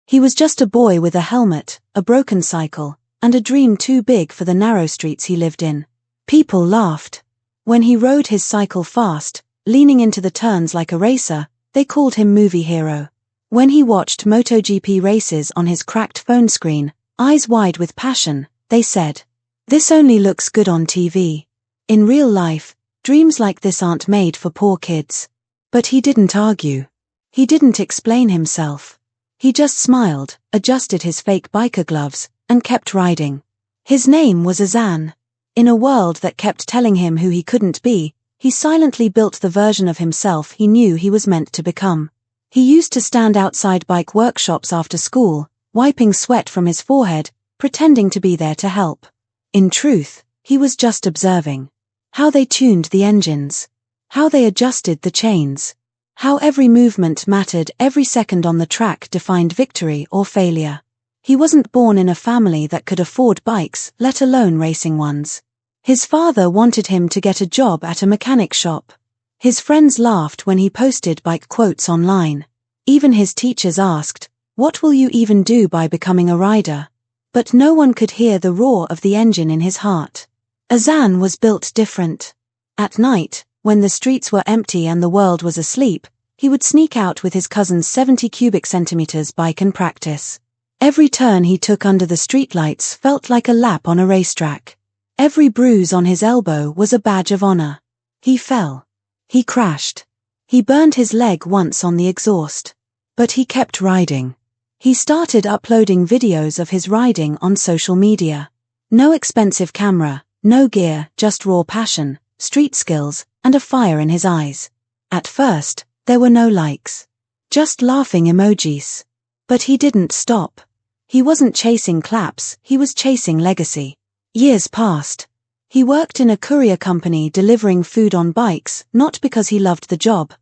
He was just a boy with a helmet, a broken cycle, and a dream too big for the narrow streets he lived in. People laughed. When he rode his cycle fast, leaning into the turns like a racer, they called him movie hero. When he watched MotoGP races on his cracked phone screen, eyes wide with passion, they said, "This only looks good on TV. In real life, dreams like this aren't made for poor kids." But he didn't argue. He didn't explain himself. He just smiled, adjusted his fake biker gloves, and kept riding. His name was Azaan. In a world that kept telling him who he couldn't be, he silently built the version of himself he knew he was meant to become. He used to stand outside bike workshops after school, wiping sweat from his forehead, pretending to be there to help. In truth, he was just observing how they tuned the engines, how they adjusted the chains, how every movement mattered, every second on the track defined victory or failure. He wasn't born in a family that could afford bikes, let alone racing ones. His father wanted him to get a job at a mechanic shop. His friends laughed when he posted bike quotes online. Even his teachers asked, "What will you even do by becoming a rider?" But no one could hear the roar of the engine in his heart. Azaan was built different. At night, when the streets were empty and the world was asleep, he would sneak out with his cousin's 70 cubic centimeters bike and practice. Every turn he took under the streetlights felt like a lap on a racetrack. Every bruise on his elbow was a badge of honor. He fell. He crashed. He burned his leg once on the exhaust. But he kept riding. He started uploading videos of his riding on social media. No expensive camera, no gear, just raw passion, street skills, and a fire in his eyes. At first, there were no likes. Just laughing emojis. But he didn't stop. He wasn't chasing claps, he was chasing legacy. Years passed. He worked in a courier company delivering food on bikes, not because he loved the job,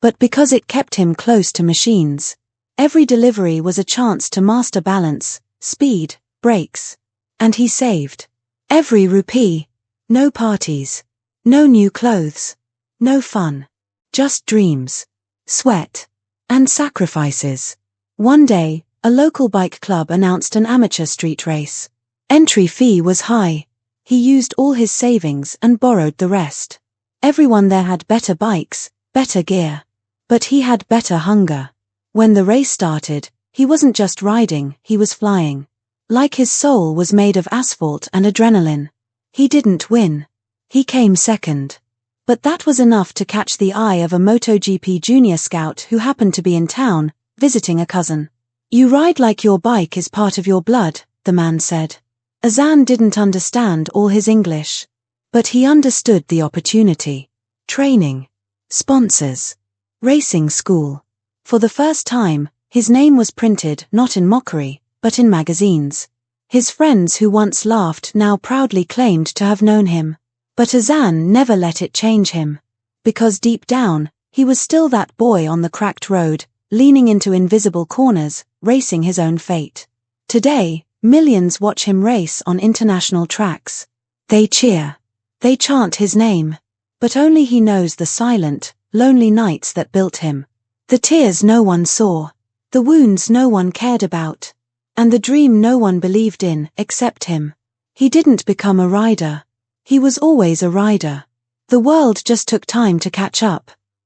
but because it kept him close to machines. Every delivery was a chance to master balance, speed, brakes. And he saved every rupee. No parties. No new clothes. No fun. Just dreams, sweat, and sacrifices. One day, a local bike club announced an amateur street race. Entry fee was high. He used all his savings and borrowed the rest. Everyone there had better bikes, better gear. But he had better hunger. When the race started, he wasn't just riding, he was flying. Like his soul was made of asphalt and adrenaline. He didn't win. He came second. But that was enough to catch the eye of a MotoGP junior scout who happened to be in town, visiting a cousin. "You ride like your bike is part of your blood," the man said. Azaan didn't understand all his English. But he understood the opportunity. Training. Sponsors. Racing school. For the first time, his name was printed not in mockery, but in magazines. His friends who once laughed now proudly claimed to have known him. But Azaan never let it change him. Because deep down, he was still that boy on the cracked road, leaning into invisible corners, racing his own fate. Today, millions watch him race on international tracks. They cheer. They chant his name. But only he knows the silent, lonely nights that built him. The tears no one saw. The wounds no one cared about. And the dream no one believed in, except him. He didn't become a rider. He was always a rider. The world just took time to catch up.